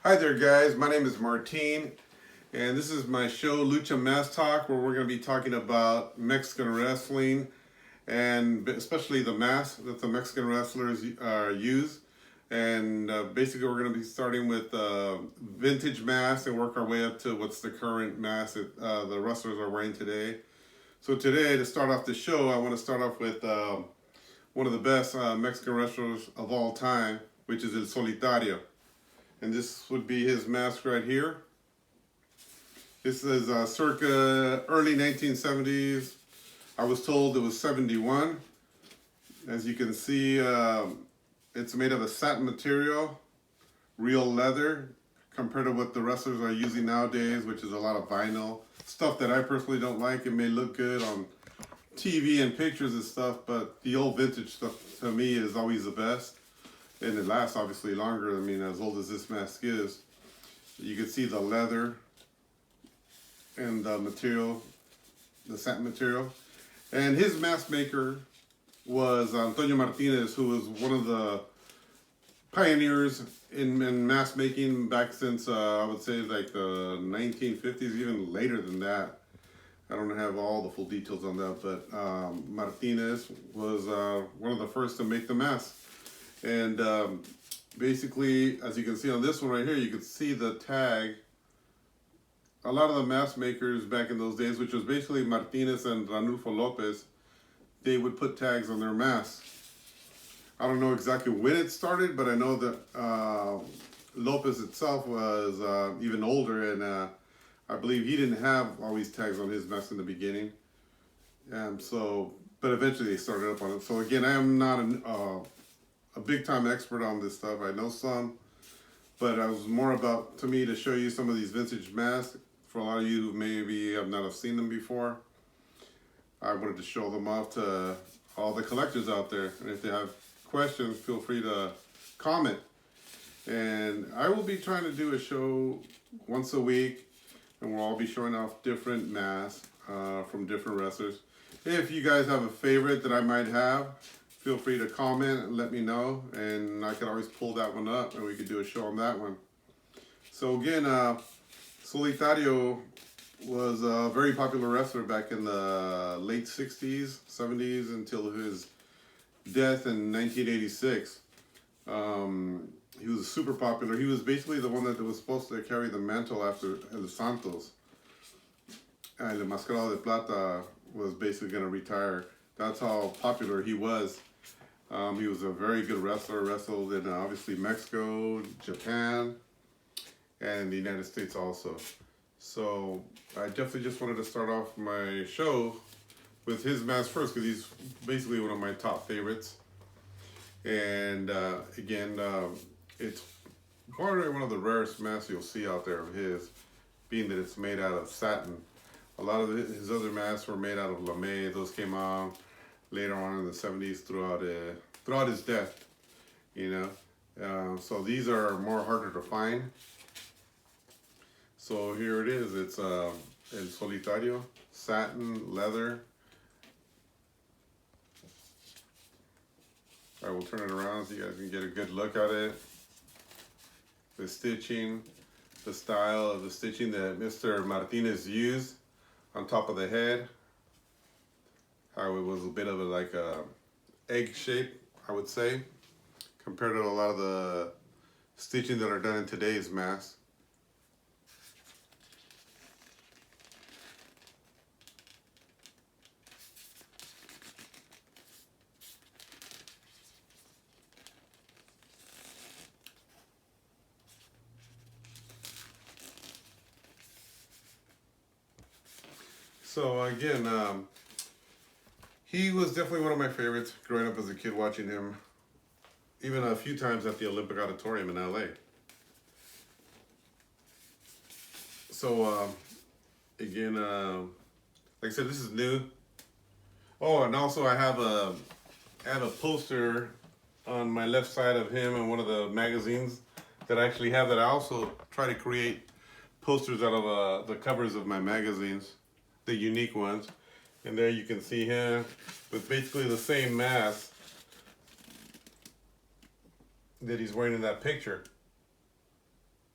Hi there, guys. My name is Martin, and this is my show, Lucha Mask Talk, where we're going to be talking about Mexican wrestling and especially the masks that the Mexican wrestlers use. And basically, we're going to be starting with vintage masks and work our way up to what's the current mask that the wrestlers are wearing today. So today, to start off the show, I want to start off with one of the best Mexican wrestlers of all time, which is El Solitario. And this would be his mask right here. This is circa early 1970s. I was told it was 71. As you can see, it's made of a satin material, real leather, compared to what the wrestlers are using nowadays, which is a lot of vinyl. Stuff that I personally don't like. It may look good on TV and pictures and stuff, but the old vintage stuff to me is always the best. And it lasts obviously longer. I mean, as old as this mask is. You can see the leather and the material, the satin material. And his mask maker was Antonio Martinez, who was one of the pioneers in mask making back since, I would say, like the 1950s, even later than that. I don't have all the full details on that, but Martinez was one of the first to make the mask. And basically, as you can see on this one right here, you can see the tag. A lot of the mask makers back in those days, which was basically Martinez and Ranulfo Lopez, they would put tags on their masks. I don't know exactly when it started, but I know that Lopez itself was even older, and I believe he didn't have all these tags on his mask in the beginning. But eventually they started up on it. So again, I am not a big time expert on this stuff. I know some, but it was more about to me to show you some of these vintage masks for a lot of you who maybe have not have seen them before. I wanted to show them off to all the collectors out there, and if they have questions, feel free to comment. And I will be trying to do a show once a week, and we'll all be showing off different masks from different wrestlers. If you guys have a favorite that I might have, feel free to comment and let me know, and I could always pull that one up and we could do a show on that one. So again, Solitario was a very popular wrestler back in the late 60s, 70s until his death in 1986. He was super popular. He was basically the one that was supposed to carry the mantle after El Santos. And El Mascarado de Plata was basically going to retire. That's how popular he was. He was a very good wrestler, wrestled in obviously Mexico, Japan, and the United States also. So I definitely just wanted to start off my show with his mask first, because he's basically one of my top favorites. And again, it's probably one of the rarest masks you'll see out there of his, being that it's made out of satin. A lot of his other masks were made out of lame. Those came out later on in the 70s throughout his death, you know. So these are more harder to find. So here it is. It's El Solitario, satin, leather. I will turn it around so you guys can get a good look at it. The stitching, the style of the stitching that Mr. Martinez used on top of the head. How it was a bit of like a egg shape, I would say, compared to a lot of the stitching that are done in today's masks. So again, he was definitely one of my favorites growing up as a kid, watching him even a few times at the Olympic Auditorium in LA. So again, like I said, this is new. Oh, and also I have a poster on my left side of him in one of the magazines that I actually have, that I also try to create posters out of the covers of my magazines, the unique ones. And there you can see him with basically the same mask that he's wearing in that picture.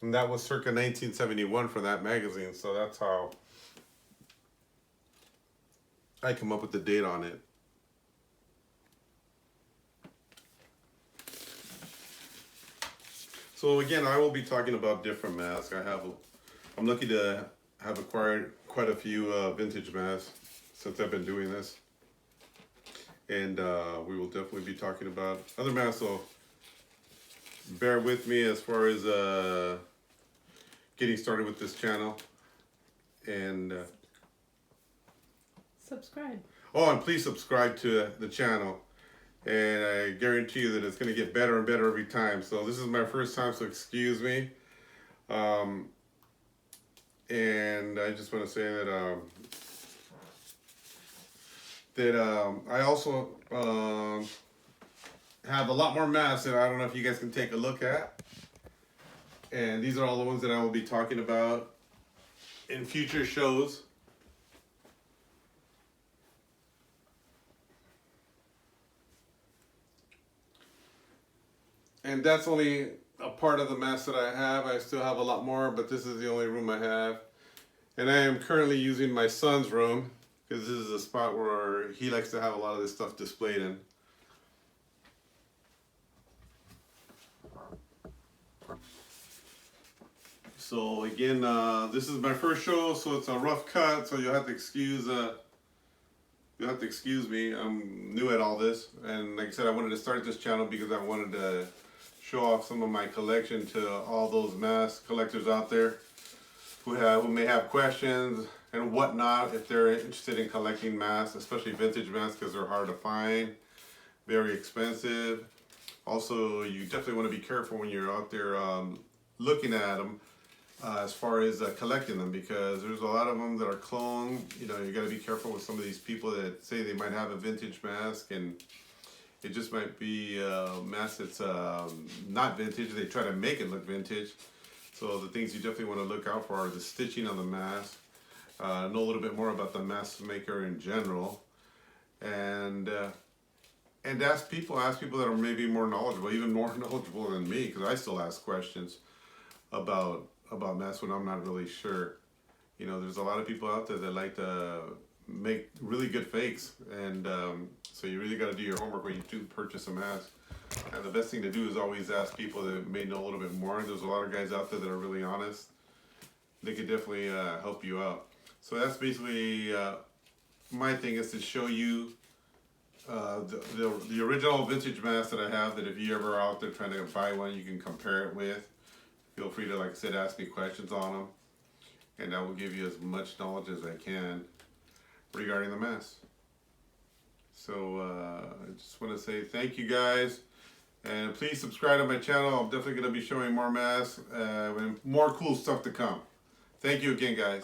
And that was circa 1971 for that magazine, so that's how I come up with the date on it. So again, I will be talking about different masks. I'm lucky to have acquired quite a few vintage masks since I've been doing this. And we will definitely be talking about other masks, so bear with me as far as getting started with this channel. And subscribe. Oh, and please subscribe to the channel. And I guarantee you that it's going to get better and better every time. So this is my first time, so excuse me. And I just want to say that I also have a lot more masks that I don't know if you guys can take a look at. And these are all the ones that I will be talking about in future shows. And that's only a part of the mask that I have. I still have a lot more, but this is the only room I have. And I am currently using my son's room because this is a spot where he likes to have a lot of this stuff displayed in. So again, this is my first show, so it's a rough cut, so you'll have to excuse me. I'm new at all this, and like I said, I wanted to start this channel because I wanted to show off some of my collection to all those mask collectors out there who may have questions and whatnot if they're interested in collecting masks, especially vintage masks, because they're hard to find, very expensive. Also, you definitely want to be careful when you're out there looking at them as far as collecting them, because there's a lot of them that are cloned. You know, you got to be careful with some of these people that say they might have a vintage mask and it just might be a mask that's not vintage. They try to make it look vintage. So the things you definitely want to look out for are the stitching on the mask. Know a little bit more about the mask maker in general, and ask people that are maybe more knowledgeable, even more knowledgeable than me, because I still ask questions about masks when I'm not really sure. You know, there's a lot of people out there that like to make really good fakes, and so you really got to do your homework when you do purchase a mask. And the best thing to do is always ask people that may know a little bit more. There's a lot of guys out there that are really honest. They could definitely help you out. So that's basically my thing, is to show you the original vintage mask that I have, that if you ever are out there trying to buy one, you can compare it with. Feel free to, like I said, ask me questions on them, and I will give you as much knowledge as I can regarding the mask. So I just want to say thank you guys, and please subscribe to my channel. I'm definitely going to be showing more masks and more cool stuff to come. Thank you again, guys.